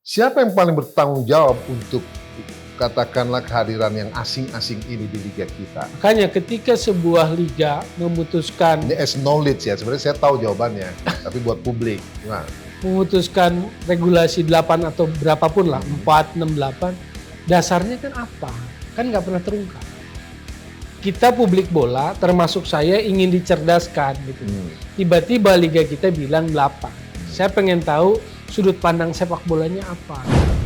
Siapa yang paling bertanggung jawab untuk katakanlah kehadiran yang asing-asing ini di liga kita? Makanya ketika sebuah liga memutuskan Ini as knowledge ya, sebenarnya saya tahu jawabannya, tapi buat publik, gimana? memutuskan regulasi 8 atau berapapun lah, 4, 6, 8, dasarnya kan apa? Kan nggak pernah terungkap. Kita publik bola, termasuk saya ingin dicerdaskan gitu. Tiba-tiba liga kita bilang 8. Saya pengen tahu sudut pandang sepak bolanya apa.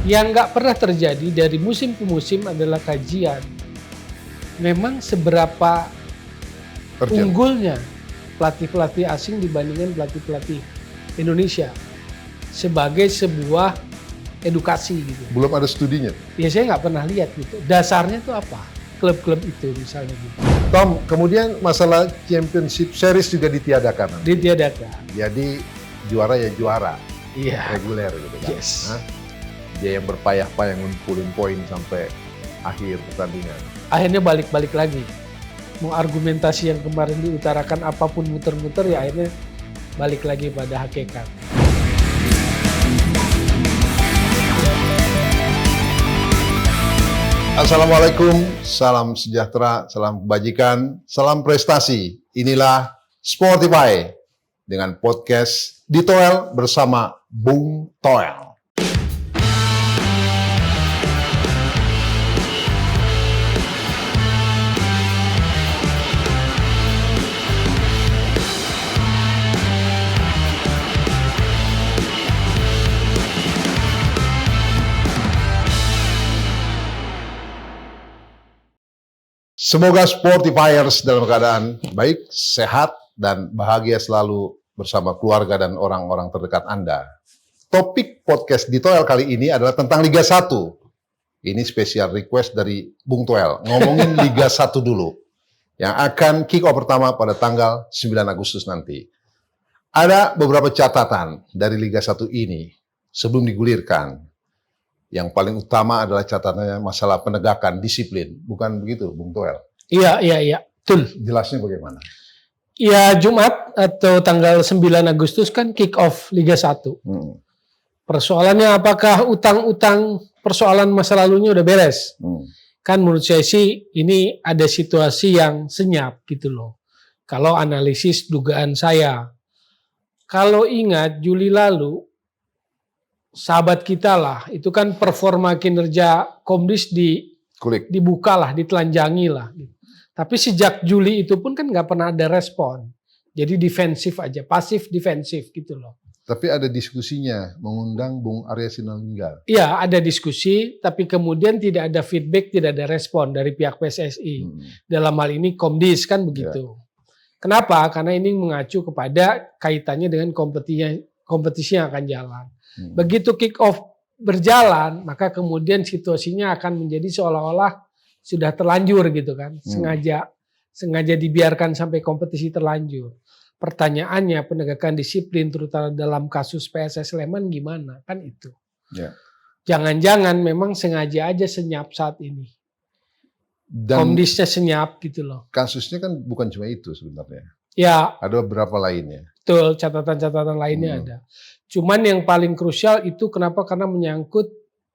Yang nggak pernah terjadi dari musim ke musim adalah kajian. Memang seberapa unggulnya pelatih-pelatih asing dibandingkan pelatih-pelatih Indonesia sebagai sebuah edukasi gitu. Belum ada studinya. Ya saya nggak pernah lihat gitu. Dasarnya tuh apa? Klub-klub itu misalnya gitu. Tom, kemudian masalah Championship Series juga ditiadakan. Ditiadakan. Jadi juara ya juara, Iya. reguler gitu kan. Yes. Hah? Dia yang berpayah-payah ngumpulin poin sampai akhir pertandingan. Akhirnya balik-balik lagi. Mau argumentasi yang kemarin diutarakan apapun muter-muter ya akhirnya balik lagi pada hakikat. Assalamualaikum, salam sejahtera, salam kebajikan, salam prestasi. Inilah Sportify dengan podcast di Toel bersama Bung Toel. Semoga Sportifiers dalam keadaan baik, sehat, dan bahagia selalu bersama keluarga dan orang-orang terdekat Anda. Topik podcast di Toel kali ini adalah tentang Liga 1. Ini spesial request dari Bung Toel. Ngomongin Liga 1 dulu. Yang akan kick off pertama pada tanggal 9 Agustus nanti. Ada beberapa catatan dari Liga 1 ini sebelum digulirkan. Yang paling utama adalah catatannya masalah penegakan disiplin. Bukan begitu, Bung Toel? Iya, betul. Jelasnya bagaimana? Ya Jumat atau tanggal 9 Agustus kan kick off Liga 1. Persoalannya apakah utang-utang persoalan masa lalunya udah beres? Kan menurut saya sih ini ada situasi yang senyap gitu loh. Kalau analisis dugaan saya. Kalau ingat Juli lalu, sahabat kita lah, itu kan performa kinerja Komdis dibuka lah, ditelanjangi lah. Tapi sejak Juli itu pun kan nggak pernah ada respon. Jadi defensif aja, pasif defensif gitu loh. Tapi ada diskusinya, mengundang Bung Arya Sinulinga. Iya, ada diskusi, tapi kemudian tidak ada feedback, tidak ada respon dari pihak PSSI. Dalam hal ini Komdis kan begitu. Kenapa? Karena ini mengacu kepada kaitannya dengan kompetisi yang akan jalan. Begitu kick off berjalan, maka kemudian situasinya akan menjadi seolah-olah sudah terlanjur gitu kan. Sengaja dibiarkan sampai kompetisi terlanjur. Pertanyaannya penegakan disiplin terutama dalam kasus PSS Sleman gimana? Kan itu. Jangan-jangan memang sengaja aja senyap saat ini. Dan Komdisnya senyap gitu loh. Kasusnya kan bukan cuma itu sebenarnya. Ya. Ada beberapa lainnya. Betul, catatan-catatan lainnya ada. Cuman yang paling krusial itu kenapa? Karena menyangkut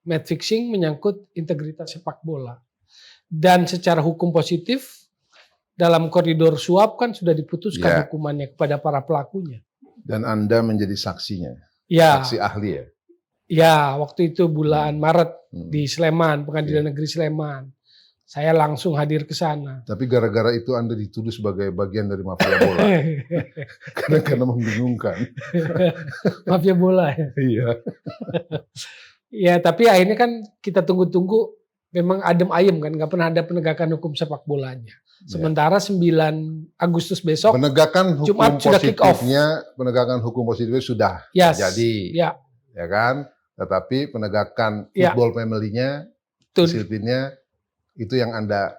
match fixing, menyangkut integritas sepak bola. Dan secara hukum positif, dalam koridor suap kan sudah diputuskan hukumannya kepada para pelakunya. Dan Anda menjadi saksinya, saksi ahli ya? Ya, waktu itu bulan Maret di Sleman, Pengadilan Negeri Sleman. Saya langsung hadir ke sana. Tapi gara-gara itu Anda dituduh sebagai bagian dari mafia bola. Karena membingungkan. Mafia bola ya? Iya. Ya, tapi akhirnya kan kita tunggu-tunggu memang adem ayem kan. Nggak pernah ada penegakan hukum sepak bolanya. Sementara 9 Agustus besok, penegakan hukum Jumat sudah kick off. Penegakan hukum positifnya sudah jadi. Ya kan? Tetapi penegakan football family-nya, disiplinnya, itu yang Anda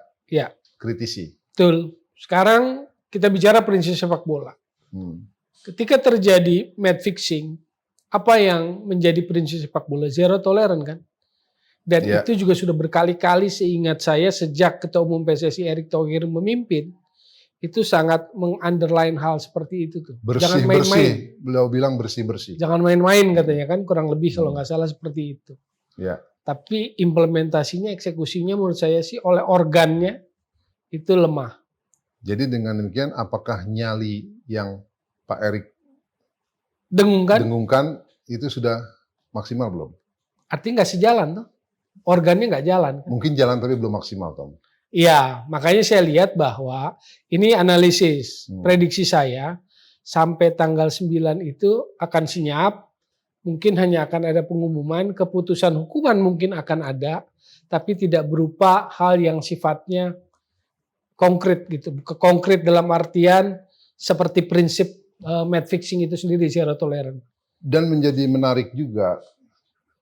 kritisi. Betul. Sekarang kita bicara prinsip sepak bola. Ketika terjadi match fixing, apa yang menjadi prinsip sepak bola? Zero tolerance kan? Dan itu juga sudah berkali-kali seingat saya sejak Ketua Umum PSSI Erick Thohir memimpin, itu sangat meng-underline hal seperti itu tuh. Bersih, Jangan main-main. bersih. Beliau bilang bersih-bersih. Jangan main-main katanya kan, kurang lebih kalau nggak salah seperti itu. Ya. Tapi implementasinya, eksekusinya menurut saya sih oleh organnya itu lemah. Jadi dengan demikian apakah nyali yang Pak Erik Dengungkan, itu sudah maksimal belum? artinya nggak sejalan tuh. Organnya nggak jalan. Mungkin jalan tapi belum maksimal, Tom. Iya, makanya saya lihat bahwa ini analisis, prediksi saya sampai tanggal 9 itu akan senyap, mungkin hanya akan ada pengumuman, keputusan hukuman mungkin akan ada, tapi tidak berupa hal yang sifatnya konkret gitu. Konkret dalam artian seperti prinsip match fixing itu sendiri, zero tolerance. Dan menjadi menarik juga,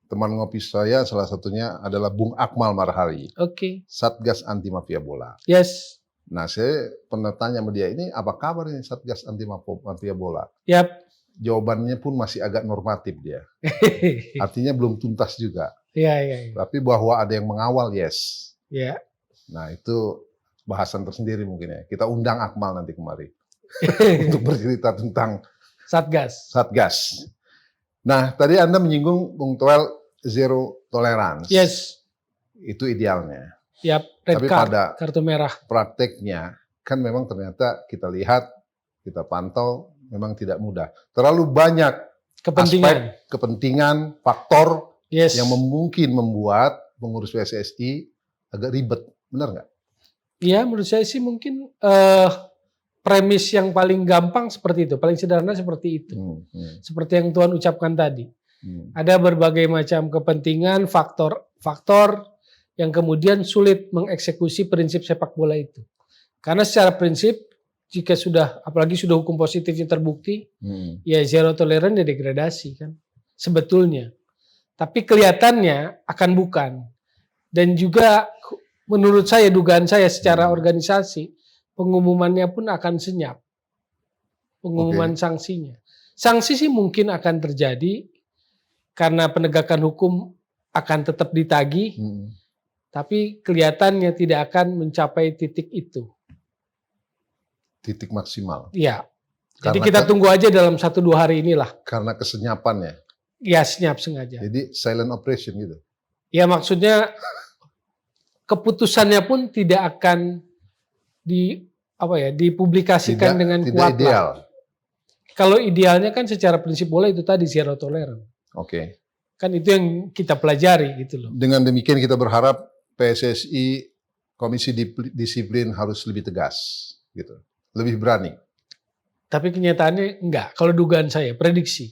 teman ngopi saya salah satunya adalah Bung Akmal Marhali, Oke. Satgas Anti Mafia Bola. Yes. Nah, saya pernah tanya sama dia, ini apa kabar ini Satgas Anti Mafia Bola? Yap. Jawabannya pun masih agak normatif dia. Artinya belum tuntas juga. Iya. Tapi bahwa ada yang mengawal, yes. Iya. Nah, itu bahasan tersendiri mungkin ya. Kita undang Akmal nanti kemari untuk bercerita tentang Satgas. Nah, tadi Anda menyinggung Bung Toel zero tolerance. Yes. Itu idealnya. Yap, red Tapi card, pada kartu merah. Prakteknya kan memang ternyata kita lihat, kita pantau memang tidak mudah. Terlalu banyak aspek kepentingan, faktor yang mungkin membuat pengurus PSSI agak ribet. Benar nggak? Iya, menurut saya sih mungkin premis yang paling gampang seperti itu, paling sederhana seperti itu. Seperti yang Tuhan ucapkan tadi. Ada berbagai macam kepentingan, faktor yang kemudian sulit mengeksekusi prinsip sepak bola itu. Karena secara prinsip, jika sudah, apalagi sudah hukum positifnya terbukti, ya zero tolerance ya degradasi kan, sebetulnya. Tapi kelihatannya akan bukan. Dan juga menurut saya, dugaan saya secara organisasi, pengumumannya pun akan senyap. Pengumuman sanksinya. Sanksi sih mungkin akan terjadi karena penegakan hukum akan tetap ditagih, tapi kelihatannya tidak akan mencapai titik itu. Titik maksimal. Iya. Jadi kita tunggu aja dalam 1-2 hari inilah. Karena kesenyapannya. Ya, senyap sengaja. Jadi silent operation gitu. Ya, maksudnya keputusannya pun tidak akan dipublikasikan dengan kuat. Tidak ideal. Kalau idealnya kan secara prinsip bola itu tadi zero tolerance. Oke. Kan itu yang kita pelajari gitu loh. Dengan demikian kita berharap PSSI Komisi Disiplin harus lebih tegas gitu. Lebih berani. Tapi kenyataannya enggak. Kalau dugaan saya prediksi.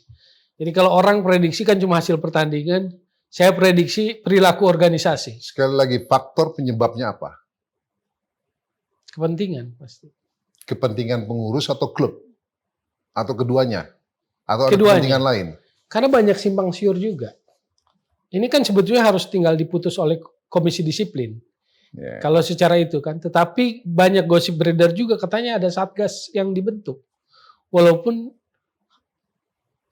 Jadi kalau orang prediksi kan cuma hasil pertandingan, saya prediksi perilaku organisasi. Sekali lagi, faktor penyebabnya apa? Kepentingan pasti. Kepentingan pengurus atau klub? Atau keduanya? Atau ada Keduanya. kepentingan lain? Karena banyak simpang siur juga. Ini kan sebetulnya harus tinggal diputus oleh komisi disiplin. Kalau secara itu kan. Tetapi banyak gosip beredar juga katanya ada satgas yang dibentuk. Walaupun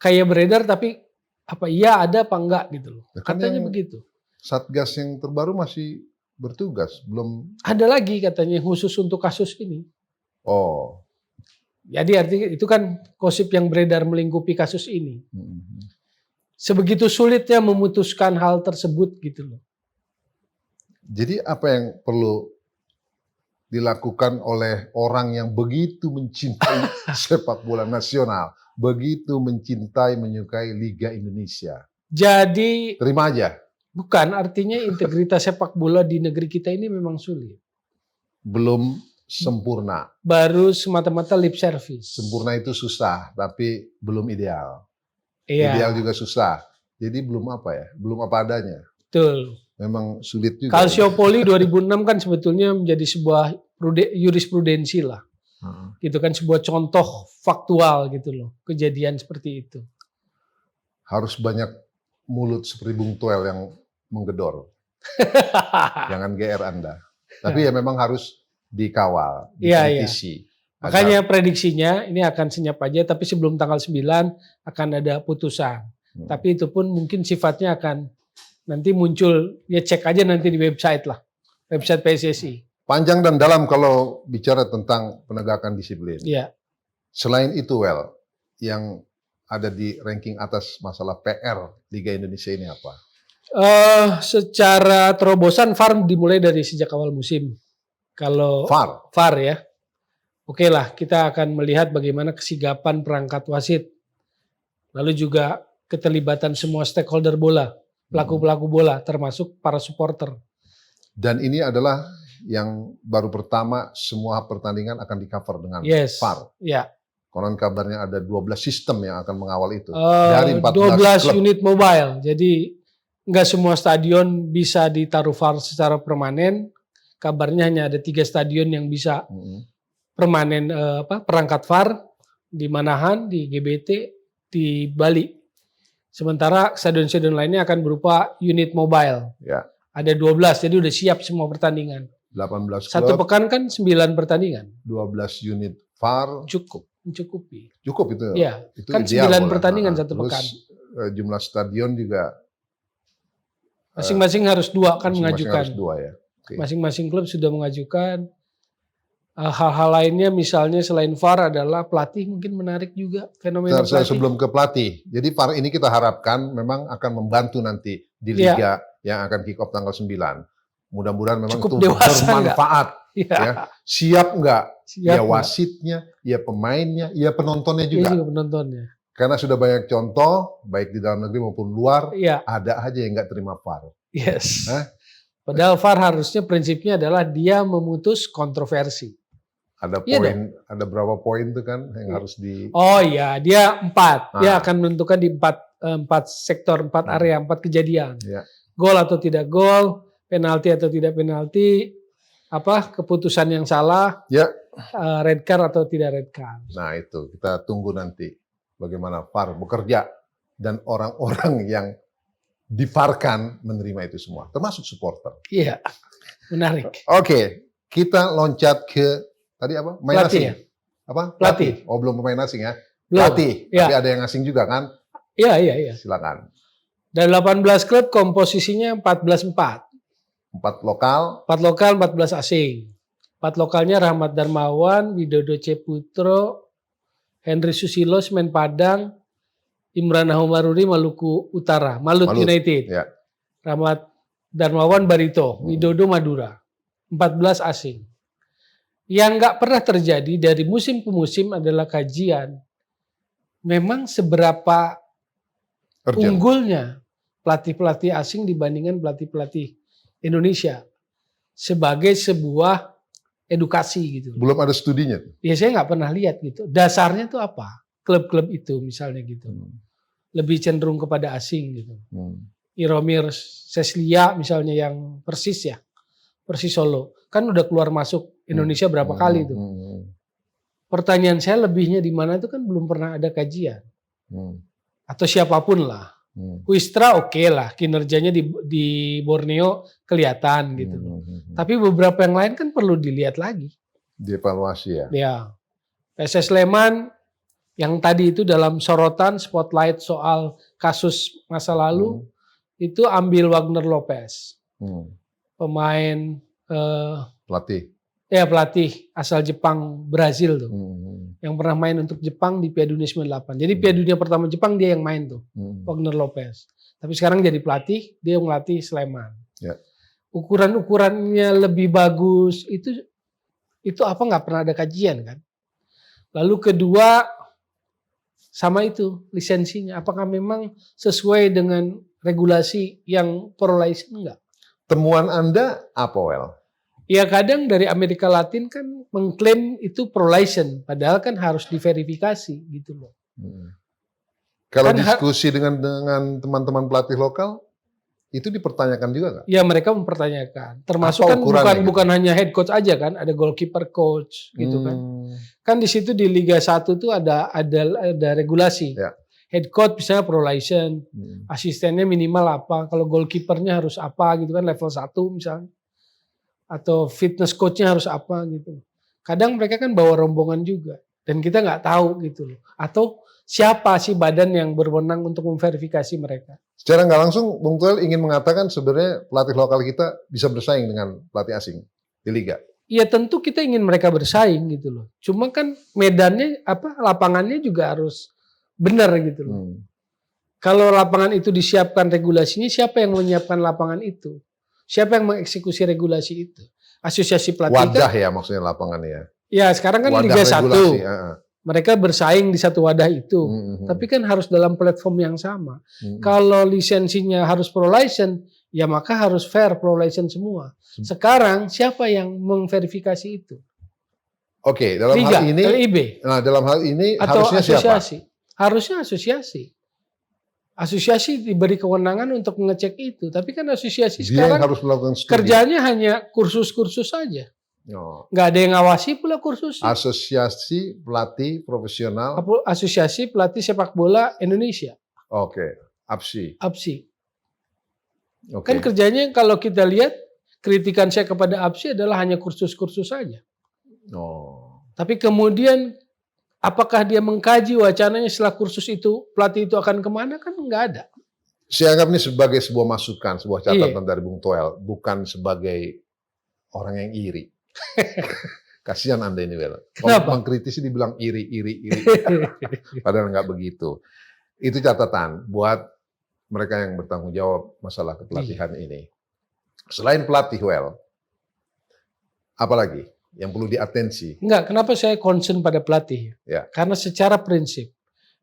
kayak beredar tapi apa iya ada apa enggak gitu loh. Katanya begitu. Satgas yang terbaru masih bertugas, belum ada lagi katanya khusus untuk kasus ini. Oh. Jadi artinya itu kan gosip yang beredar melingkupi kasus ini. Sebegitu sulitnya memutuskan hal tersebut gitu loh. Jadi apa yang perlu dilakukan oleh orang yang begitu mencintai sepak bola nasional, begitu mencintai, menyukai Liga Indonesia? Jadi terima aja. Bukan, artinya integritas sepak bola di negeri kita ini memang sulit. Belum sempurna. Baru semata-mata lip service. Sempurna itu susah, tapi belum ideal. Iya. Ideal juga susah. Jadi belum apa ya? Belum apa adanya. Betul. Memang sulit juga. Calciopoli 2006 kan sebetulnya menjadi sebuah jurisprudensi lah. Gitu kan, sebuah contoh faktual gitu loh. Kejadian seperti itu. Harus banyak mulut seperti Bung Toel yang menggedor. Jangan GR Anda. Tapi ya memang harus dikawal, dikritisi. Iya. Makanya prediksinya ini akan senyap aja, tapi sebelum tanggal 9 akan ada putusan. Tapi itu pun mungkin sifatnya akan nanti muncul, ya cek aja nanti di website lah. Website PSSI. Panjang dan dalam kalau bicara tentang penegakan disiplin. Iya. Selain itu, yang ada di ranking atas masalah PR Liga Indonesia ini apa? Secara terobosan VAR dimulai dari sejak awal musim. Kalau VAR ya, oke lah, kita akan melihat bagaimana kesigapan perangkat wasit. Lalu juga keterlibatan semua stakeholder bola, pelaku-pelaku bola, termasuk para supporter. Dan ini adalah yang baru pertama semua pertandingan akan di-cover dengan VAR. Ya. Konon kabarnya ada 12 sistem yang akan mengawal itu. Dari 14 klub. unit mobile. Jadi nggak semua stadion bisa ditaruh VAR secara permanen. Kabarnya hanya ada 3 stadion yang bisa permanen perangkat VAR, di Manahan, di GBT, di Bali. Sementara stadion-stadion lainnya akan berupa unit mobile. Ya. Ada 12, jadi udah siap semua pertandingan. 18 klub. Satu pekan kan 9 pertandingan. 12 unit VAR. Mencukupi. Cukup itu. Ya, itu kan ideal 9 pertandingan satu Terus, pekan. Jumlah stadion juga Masing-masing harus 2 kan mengajukan. Harus 2 ya. Okay. Masing-masing klub sudah mengajukan. Hal-hal lainnya misalnya selain VAR adalah pelatih mungkin menarik juga fenomena pelatih. Sebelum ke pelatih. Jadi VAR ini kita harapkan memang akan membantu nanti di Liga yang akan kick off tanggal 9. Mudah-mudahan memang cukup itu bermanfaat. Ya. Siap nggak? Ya Siap wasitnya, ya pemainnya, ya penontonnya juga. Iya juga penontonnya. Karena sudah banyak contoh, baik di dalam negeri maupun luar, Iya. ada aja yang nggak terima VAR. Yes. Padahal VAR harusnya prinsipnya adalah dia memutus kontroversi. Ada poin, ada berapa poin tuh kan yang harus di... Oh iya, dia 4. Dia akan menentukan di 4 sektor, 4 area, 4 kejadian. Ya. Gol atau tidak gol, penalti atau tidak penalti, keputusan yang salah, red card atau tidak red card. Nah itu, kita tunggu nanti bagaimana VAR bekerja dan orang-orang yang di-VAR-kan menerima itu semua, termasuk supporter. Iya, menarik. Oke, kita loncat ke tadi apa? Main pelatih asing. ya? Apa? Pelatih. Oh, belum pemain asing ya? Belum. Pelatih. Ya. Tapi ada yang asing juga kan? Iya. Silakan. Dari 18 klub komposisinya 14-4. 4 lokal. 4 lokal, 14 asing. 4 lokalnya Rahmat Darmawan, Widodo Ceputro, Henry Susilo, Semen Padang, Imran Homaruri, Maluku Utara, Malut United. Ya. Rahmat Darmawan, Barito, Widodo Madura. 14 asing. Yang nggak pernah terjadi dari musim ke musim adalah kajian. Memang seberapa unggulnya pelatih-pelatih asing dibandingkan pelatih-pelatih Indonesia sebagai sebuah edukasi gitu. Belum ada studinya. Ya saya nggak pernah lihat gitu. Dasarnya tuh apa? Klub-klub itu misalnya gitu. Lebih cenderung kepada asing gitu. Iromir Seslia misalnya yang Persis Solo. Kan udah keluar masuk Indonesia berapa kali tuh. Pertanyaan saya lebihnya di mana itu kan belum pernah ada kajian. Atau siapapun lah. Wistra oke lah, kinerjanya di Borneo kelihatan gitu. Tapi beberapa yang lain kan perlu dilihat lagi. Dievaluasi ya. Ya. PSS Sleman yang tadi itu dalam sorotan spotlight soal kasus masa lalu itu ambil Wagner Lopez. Pemain pelatih asal Jepang Brazil tuh. Yang pernah main untuk Jepang di Piala Dunia 98. Jadi Piala Dunia pertama Jepang dia yang main tuh. Wagner Lopez. Tapi sekarang jadi pelatih, dia melatih Sleman. Ya. Ukuran-ukurannya lebih bagus itu apa nggak pernah ada kajian kan? Lalu kedua sama itu lisensinya. Apakah memang sesuai dengan regulasi yang pro license enggak? Temuan Anda apa, Wel? Ya kadang dari Amerika Latin kan mengklaim itu pro license, padahal kan harus diverifikasi gitu loh. Kalau Kan diskusi dengan teman-teman pelatih lokal, itu dipertanyakan juga nggak? Ya mereka mempertanyakan. Termasuk Apa kan ukurannya bukan hanya head coach aja kan, ada goalkeeper coach gitu kan. Kan di situ di Liga 1 tuh ada regulasi. Ya. Head coach misalnya pro license, asistennya minimal apa, kalau goalkeepernya harus apa gitu kan level 1 misalnya. Atau fitness coachnya harus apa gitu. Kadang mereka kan bawa rombongan juga dan kita nggak tahu gitu loh. Atau siapa sih badan yang berwenang untuk memverifikasi mereka? Secara nggak langsung, Bung Toel ingin mengatakan sebenarnya pelatih lokal kita bisa bersaing dengan pelatih asing di liga. Ya tentu kita ingin mereka bersaing gitu loh. Cuma kan medannya lapangannya juga harus benar gitu loh. Kalau lapangan itu disiapkan regulasinya, siapa yang menyiapkan lapangan itu? Siapa yang mengeksekusi regulasi itu? Asosiasi pelatih Wadah kan, ya maksudnya lapangannya ya. ya sekarang kan Wadah Liga 1. regulasi, Mereka bersaing di satu wadah itu. Tapi kan harus dalam platform yang sama. Kalau lisensinya harus pro license, ya maka harus fair pro license semua. Sekarang siapa yang memverifikasi itu? Oke, dalam Liga, hal ini, LIB, dalam hal ini atau harusnya asosiasi? siapa? Harusnya asosiasi. Asosiasi diberi kewenangan untuk mengecek itu. Tapi kan asosiasi Dia yang sekarang harus melakukan studi. kerjanya hanya kursus-kursus saja. Nggak ada yang ngawasi pula kursus. Asosiasi Pelatih Profesional. Asosiasi Pelatih Sepak Bola Indonesia. Oke, APSI. APSI. Oke. Kan kerjanya kalau kita lihat, kritikan saya kepada APSI adalah hanya kursus-kursus saja. Tapi kemudian apakah dia mengkaji wacananya setelah kursus itu, pelatih itu akan kemana? Kan nggak ada. Saya anggap ini sebagai sebuah masukan, sebuah catatan dari Bung Toel, bukan sebagai orang yang iri. Kasihan Anda ini, Wel. Kalau mengkritisi dibilang iri. Padahal nggak begitu. Itu catatan buat mereka yang bertanggung jawab masalah kepelatihan ini. Selain pelatih, Wel, apalagi yang perlu diatensi? Enggak, kenapa saya concern pada pelatih? Ya. Karena secara prinsip,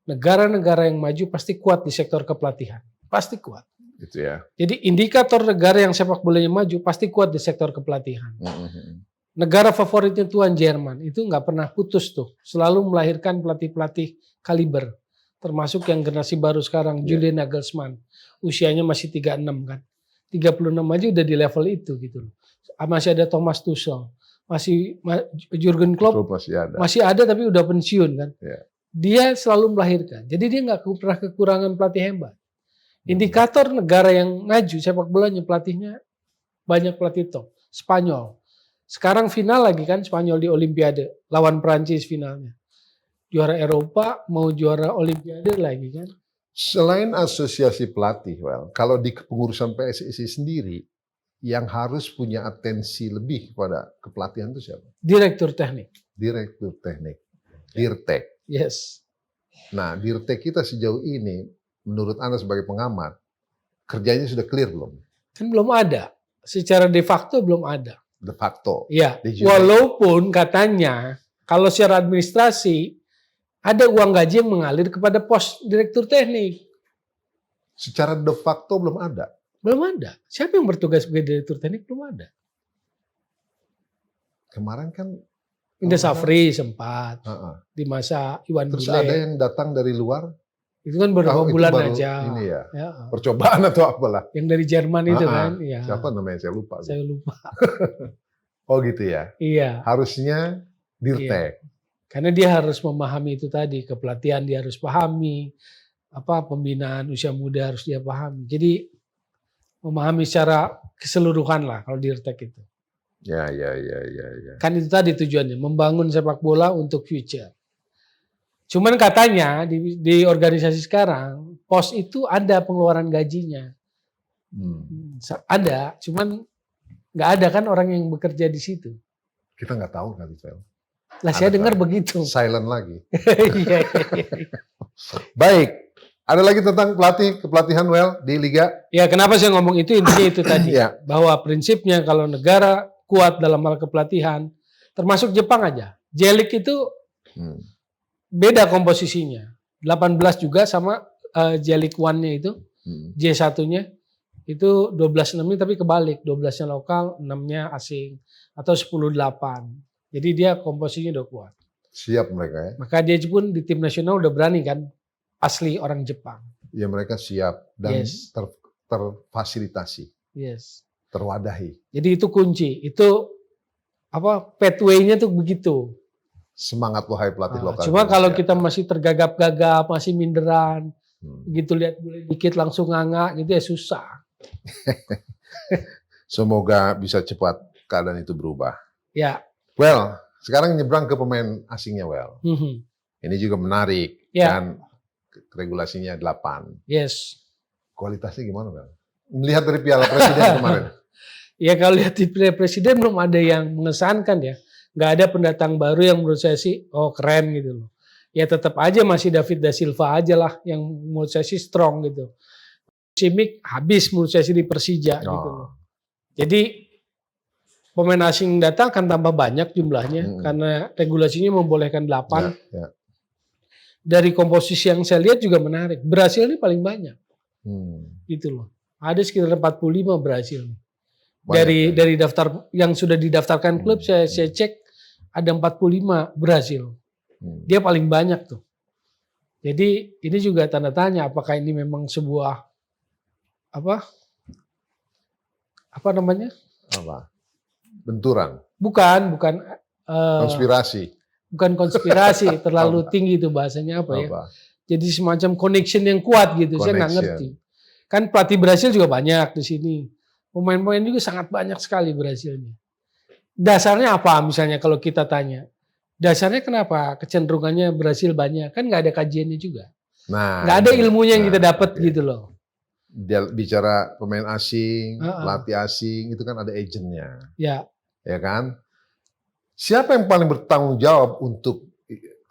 negara-negara yang maju pasti kuat di sektor kepelatihan. Pasti kuat. Gitu ya. Jadi indikator negara yang sepak bolanya maju pasti kuat di sektor kepelatihan. Negara favoritnya Tuan Jerman itu nggak pernah putus tuh, selalu melahirkan pelatih-pelatih kaliber, termasuk yang generasi baru sekarang, Julian Nagelsmann, usianya masih 36 kan, 36 aja udah di level itu gitu loh. Masih ada Thomas Tuchel, masih Jurgen Klopp masih ada tapi udah pensiun kan. Dia selalu melahirkan, jadi dia nggak pernah kekurangan pelatih hebat. Indikator negara yang maju sepak bolanya pelatihnya banyak pelatih top. Spanyol. Sekarang final lagi kan Spanyol di Olimpiade lawan Prancis finalnya. Juara Eropa mau juara Olimpiade lagi kan. Selain asosiasi pelatih, Wel, kalau di kepengurusan PSSI sendiri yang harus punya atensi lebih kepada kepelatihan itu siapa? Direktur teknik. Direktur teknik. Dirtek. Yes. Nah, Dirtek kita sejauh ini menurut Anda sebagai pengamat kerjanya sudah clear belum? Kan belum ada. Secara de facto belum ada. De facto. Ya, walaupun katanya kalau secara administrasi ada uang gaji yang mengalir kepada pos direktur teknik. Secara de facto belum ada. Belum ada. Siapa yang bertugas sebagai direktur teknik? Belum ada. Kemarin kan Indra Safri sempat di masa Iwan Bule. Terus ada yang datang dari luar. Itu kan beberapa bulan aja. Ini ya, percobaan atau apalah. Yang dari Jerman itu kan. Ya. Siapa namanya? Saya lupa. Saya lupa. Oh gitu ya? Iya. Harusnya Dirtek. Iya. Karena dia harus memahami itu tadi. Kepelatihan dia harus pahami. Pembinaan usia muda harus dia pahami. Jadi memahami secara keseluruhan lah kalau Dirtek itu. Ya. Kan itu tadi tujuannya. Membangun sepak bola untuk future. Cuman katanya di organisasi sekarang pos itu ada pengeluaran gajinya, ada, cuman nggak ada kan orang yang bekerja di situ. Kita nggak tahu kan itu. Lah saya dengar begitu. Silent lagi. Baik, ada lagi tentang kepelatihan Wel di liga? Ya kenapa saya ngomong itu intinya itu tadi bahwa prinsipnya kalau negara kuat dalam hal kepelatihan, termasuk Jepang aja, J-League itu beda komposisinya. 18 juga sama J-League One-nya itu. J1-nya itu 12-6 tapi kebalik. 12-nya lokal, 6-nya asing. Atau 10-8. Jadi dia komposisinya udah kuat. Siap mereka ya. Maka dia pun di tim nasional udah berani kan. Asli orang Jepang. Ya mereka siap dan terfasilitasi. Yes. Terwadahi. Jadi itu kunci. Itu pathway-nya tuh begitu. Semangat wahai pelatih lokal. Cuma kalau kita masih tergagap-gagap, masih minderan, begitu lihat boleh dikit langsung nganga, gitu ya susah. Semoga bisa cepat keadaan itu berubah. Ya. Well, sekarang nyebrang ke pemain asingnya, Well. Ini juga menarik dan regulasinya 8. Yes. Kualitasnya gimana, Well? Melihat dari Piala Presiden kemarin. Ya kalau lihat dipilih presiden belum ada yang mengesankan ya. Nggak ada pendatang baru yang menurut saya sih, oh keren gitu loh. Ya tetap aja masih David da Silva aja lah yang menurut saya sih strong gitu. Simic habis menurut saya sih di Persija gitu loh. Jadi pemain asing datang akan tambah banyak jumlahnya karena regulasinya membolehkan 8. Ya. Dari komposisi yang saya lihat juga menarik. Brasil ini paling banyak. Gitu loh. Ada sekitar 45 Brasil. Dari daftar yang sudah didaftarkan klub saya cek ada 45 Brasil. Dia paling banyak tuh. Jadi ini juga tanda tanya apakah ini memang sebuah apa namanya? Benturan. Bukan Konspirasi. bukan konspirasi terlalu tinggi itu bahasanya apa ya? Jadi semacam connection yang kuat gitu. Saya nggak ngerti. Kan pelatih Brasil juga banyak di sini. Pemain-pemain juga sangat banyak sekali Brasilnya. Dasarnya apa misalnya kalau kita tanya? Dasarnya kenapa kecenderungannya Brasil banyak? Kan nggak ada kajiannya juga. Nah, nggak ada ilmunya yang kita dapat gitu loh. Dia bicara pemain asing, pelatih asing, itu kan ada agentnya. Ya kan? Siapa yang paling bertanggung jawab untuk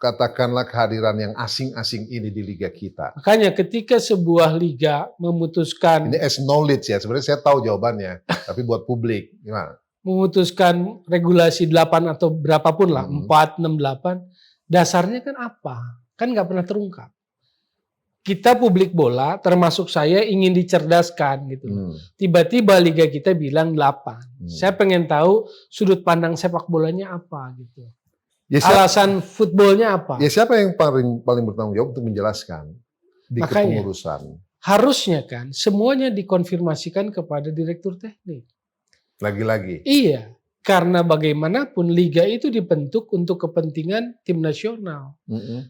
katakanlah kehadiran yang asing-asing ini di liga kita? Makanya ketika sebuah liga memutuskan, ini as knowledge ya, sebenarnya saya tahu jawabannya, tapi buat publik gimana? Memutuskan regulasi 8 atau berapapun lah, 4, 6, 8, dasarnya kan apa? Kan nggak pernah terungkap. Kita publik bola, termasuk saya ingin dicerdaskan gitu. Tiba-tiba liga kita bilang 8. Saya pengen tahu sudut pandang sepak bolanya apa gitu. Ya, alasan footballnya apa? Ya siapa yang paling bertanggung jawab untuk menjelaskan di kepengurusan? Harusnya kan semuanya dikonfirmasikan kepada direktur teknik. Lagi-lagi. Iya, karena bagaimanapun liga itu dibentuk untuk kepentingan tim nasional.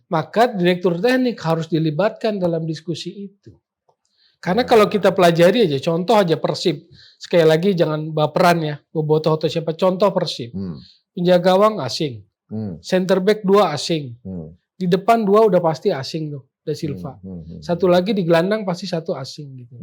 Maka direktur teknik harus dilibatkan dalam diskusi itu. Karena kalau kita pelajari aja, contoh aja Persib. Sekali lagi jangan baperan ya, bobotoh atau siapa. Contoh Persib. Penjaga gawang asing. Center back 2 asing. Di depan 2 udah pasti asing tuh, da Silva. Satu lagi di gelandang pasti 1 asing gitu.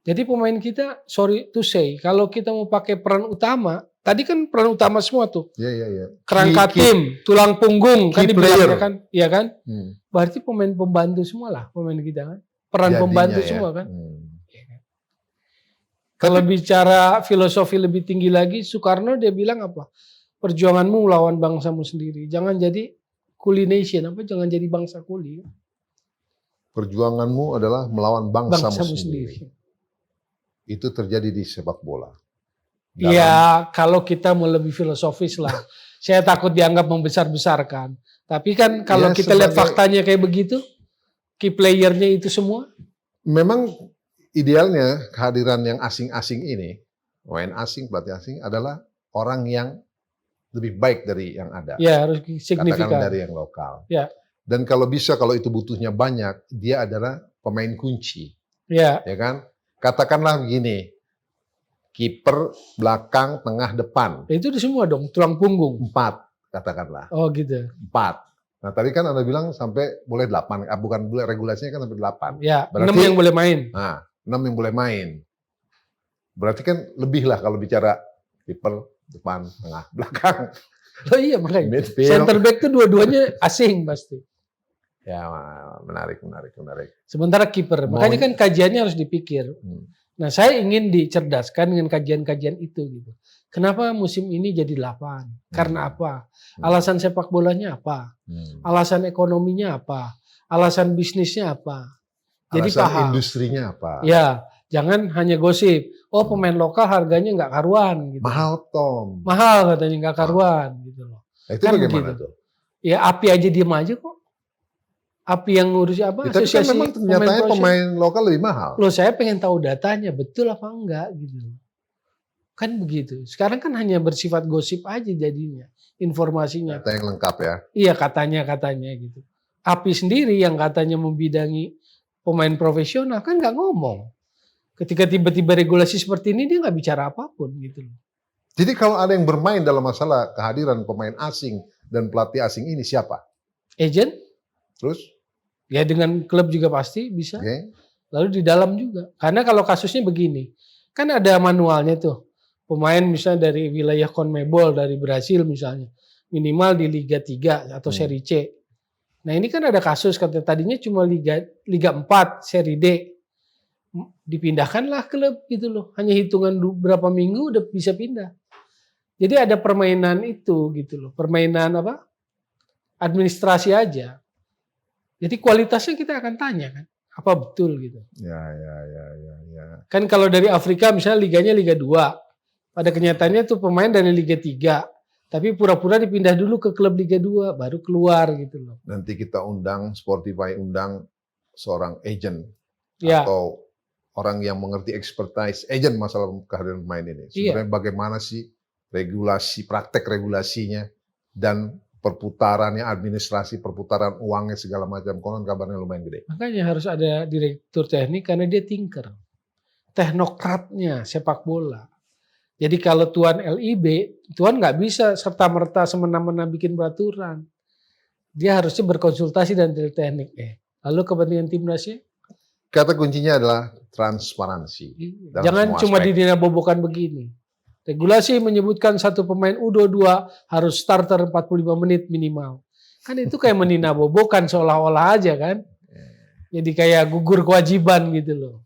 Jadi pemain kita, sorry to say, kalau kita mau pakai peran utama, tadi kan peran utama semua tuh. Iya. Kerangka tim, tulang punggung, kan dibilangnya kan, iya kan? Berarti pemain pembantu semua lah pemain kita kan. Peran pembantu semua kan. Kalau bicara filosofi lebih tinggi lagi, Soekarno dia bilang apa? Perjuanganmu melawan bangsamu sendiri. Jangan jadi kuli nation, jangan jadi bangsa kuli. Perjuanganmu adalah melawan bangsamu sendiri. Itu terjadi di sepak bola. Iya, kalau kita mau lebih filosofis lah. Saya takut dianggap membesar-besarkan. Tapi kan kalau kita lihat faktanya kayak begitu, key playernya itu semua. Memang idealnya kehadiran yang asing-asing ini, pemain asing, pelatih asing adalah orang yang lebih baik dari yang ada. Ya, harus signifikan. Katakan dari yang lokal. Ya. Dan kalau bisa, kalau itu butuhnya banyak, dia adalah pemain kunci. Ya kan? Katakanlah begini, kiper, belakang, tengah, depan. Itu semua dong, tulang punggung. 4, katakanlah. Oh gitu. 4. Nah tadi kan Anda bilang sampai boleh 8, bukan regulasinya kan sampai 8. Ya, berarti 6 yang boleh main. Nah, 6 yang boleh main. Berarti kan lebih lah kalau bicara kiper, depan, tengah, belakang. Oh iya makanya. Center back itu dua-duanya asing pasti. Ya, menarik. Sementara kiper, makanya kan kajiannya harus dipikir. Nah, saya ingin dicerdaskan dengan kajian-kajian itu gitu. Kenapa musim ini jadi 8? Karena apa? Alasan sepak bolanya apa? Alasan ekonominya apa? Alasan bisnisnya apa? Jadi alasan paham. Industrinya apa? Ya, jangan hanya gosip. Oh, pemain lokal harganya nggak karuan gitu. Mahal, Tom. Mahal katanya nggak karuan gitu loh. Itu kan bagaimana tuh? Ya, API aja diem aja kok. API yang ngurus apa? Tapi kan memang ternyata pemain lokal lebih mahal. Loh, saya pengen tahu datanya, betul apa enggak gitu. Kan begitu. Sekarang kan hanya bersifat gosip aja jadinya, informasinya. Data yang lengkap ya. Iya, katanya gitu. API sendiri yang katanya membidangi pemain profesional kan nggak ngomong. Ketika tiba-tiba regulasi seperti ini dia nggak bicara apapun gitu. Jadi kalau ada yang bermain dalam masalah kehadiran pemain asing dan pelatih asing ini siapa? Agent? Terus? Ya dengan klub juga pasti bisa. Okay. Lalu di dalam juga. Karena kalau kasusnya begini, kan ada manualnya tuh. pemain misalnya dari wilayah CONMEBOL dari Brasil misalnya minimal di Liga 3 atau Serie C. Nah ini kan ada kasus tadinya cuma Liga 4 Serie D, dipindahkanlah klub gitu loh, hanya hitungan berapa minggu udah bisa pindah. Jadi ada permainan itu gitu loh, permainan administrasi aja. Jadi kualitasnya kita akan tanya kan, apa betul gitu. Ya. Kan kalau dari Afrika misalnya liganya Liga 2, pada kenyataannya tuh pemain dari Liga 3. Tapi pura-pura dipindah dulu ke klub Liga 2, baru keluar gitu loh. Nanti kita Sportify undang seorang agent Ya. atau orang yang mengerti expertise agent masalah kehadiran pemain ini. Sebenarnya bagaimana sih praktek regulasinya dan perputarannya, administrasi, perputaran uangnya segala macam. Konon kabarnya lumayan gede. Makanya harus ada direktur teknik karena dia tinker. Teknokratnya sepak bola. Jadi kalau Tuan LIB, Tuan nggak bisa serta-merta semena-mena bikin peraturan. Dia harusnya berkonsultasi dan teknik. Lalu kepentingan timnasnya? Kata kuncinya adalah transparansi. Jangan cuma didinabobokan begini. Regulasi menyebutkan satu pemain U22 harus starter 45 menit minimal. Kan itu kayak meninabobokan seolah-olah aja kan. Jadi kayak gugur kewajiban gitu loh.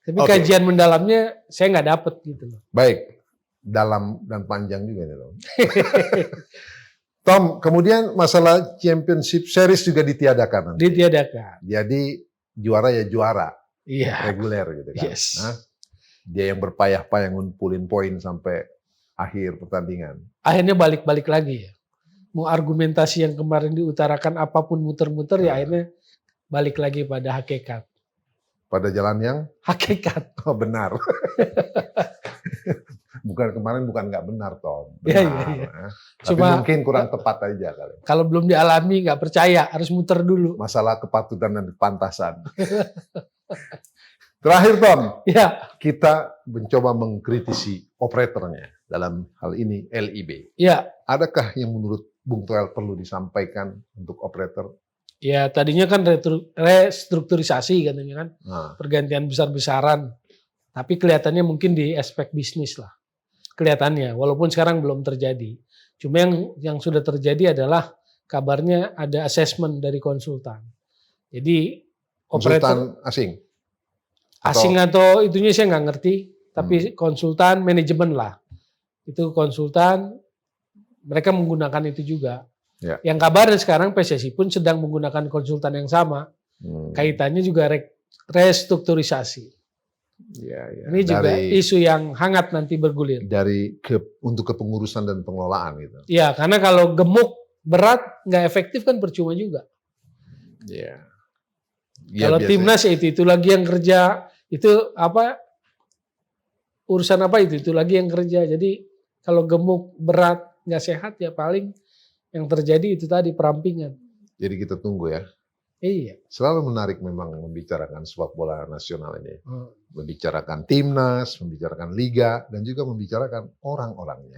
Tapi kajian mendalamnya saya nggak dapet gitu loh. Baik, dalam dan panjang juga nih Tom. Tom, kemudian masalah Championship Series juga ditiadakan nanti. Ditiadakan. Jadi juara ya juara, iya. Reguler gitu kan. Yes. Dia yang berpayah-payah ngumpulin poin sampai akhir pertandingan. Akhirnya balik-balik lagi ya. Mau argumentasi yang kemarin diutarakan apapun muter-muter ya akhirnya balik lagi pada hakikat. Pada jalan yang hakikat. Oh, benar. Bukan nggak benar, Tom. Benar. Iya. Tapi cuma mungkin kurang tepat aja kali. Kalau belum dialami nggak percaya, harus muter dulu. Masalah kepatutan dan kepantasan. Terakhir, Tom. Ya. Kita mencoba mengkritisi operatornya dalam hal ini LIB. Ya. Adakah yang menurut Bung Toel perlu disampaikan untuk operator? Ya, tadinya kan restrukturisasi katanya kan, pergantian besar-besaran. Tapi kelihatannya mungkin di aspek bisnis lah, kelihatannya. Walaupun sekarang belum terjadi. Cuma yang sudah terjadi adalah kabarnya ada assessment dari konsultan. Jadi konsultan asing? Asing atau itunya saya nggak ngerti. Tapi konsultan manajemen lah. Itu konsultan, mereka menggunakan itu juga. Ya. Yang kabarnya sekarang PSSI pun sedang menggunakan konsultan yang sama. Kaitannya juga restrukturisasi. Ya. Ini juga isu yang hangat nanti bergulir. Untuk kepengurusan dan pengelolaan gitu. Ya, karena kalau gemuk, berat, nggak efektif kan percuma juga. Ya. Kalau timnas ya itu lagi yang kerja. Itu urusan itu lagi yang kerja. Jadi kalau gemuk, berat, nggak sehat ya paling yang terjadi itu tadi perampingan. Jadi kita tunggu ya. Iya. Selalu menarik memang membicarakan sepak bola nasional ini. Membicarakan timnas, membicarakan liga, dan juga membicarakan orang-orangnya.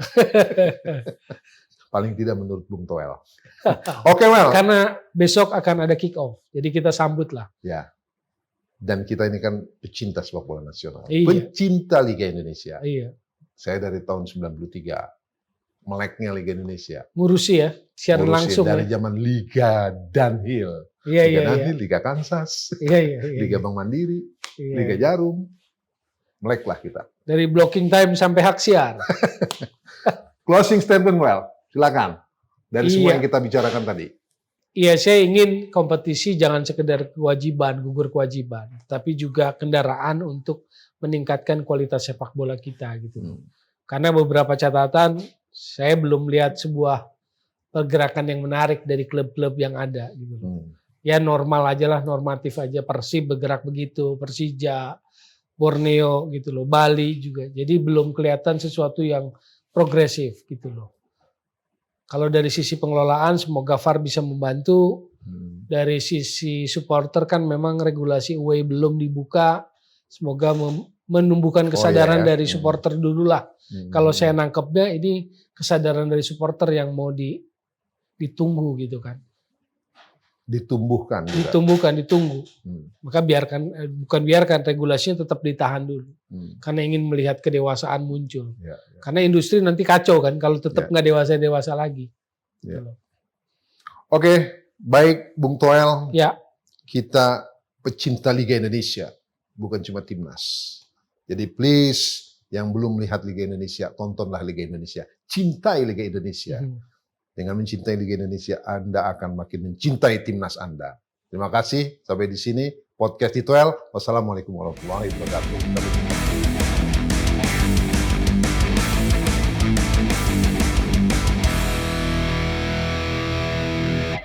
Paling tidak menurut Bung Toel. Oke, Well. Karena besok akan ada kick off. Jadi kita sambut lah. Ya. Dan kita ini kan pecinta sepak bola nasional. Iya. Pencinta Liga Indonesia. Iya. Saya dari tahun 93. Meleknya Liga Indonesia. Ngurusi ya, siaran langsung dari zaman Liga Dunhill. Liga Dunhill, Liga Kansas, Liga Bank Mandiri, Liga Jarum. Meleklah kita. Dari blocking time sampai hak siar. Closing statement, Well. Silakan. Dari semua yang kita bicarakan tadi. Iya, saya ingin kompetisi jangan sekedar kewajiban, gugur kewajiban, tapi juga kendaraan untuk meningkatkan kualitas sepak bola kita gitu. Karena beberapa catatan saya belum lihat sebuah pergerakan yang menarik dari klub-klub yang ada gitu. Ya normal aja lah, normatif aja. Persib bergerak begitu, Persija, Borneo gitu loh, Bali juga. Jadi belum kelihatan sesuatu yang progresif gitu loh. Kalau dari sisi pengelolaan semoga VAR bisa membantu. Dari sisi supporter kan memang regulasi away belum dibuka. Semoga menumbuhkan kesadaran dari supporter dulu lah. Kalau saya nangkepnya ini kesadaran dari supporter yang mau ditunggu gitu kan. ditumbuhkan juga. ditunggu. Maka bukan biarkan regulasinya tetap ditahan dulu. Karena ingin melihat kedewasaan muncul. Karena industri nanti kacau kan kalau tetap nggak dewasa lagi. Oke, baik Bung Toel. Ya. Kita pecinta Liga Indonesia, bukan cuma timnas. Jadi please, yang belum melihat Liga Indonesia, tontonlah Liga Indonesia. Cintai Liga Indonesia. Dengan mencintai Liga Indonesia, Anda akan makin mencintai timnas Anda. Terima kasih, sampai di sini podcast Titoel. Wassalamualaikum warahmatullahi wabarakatuh.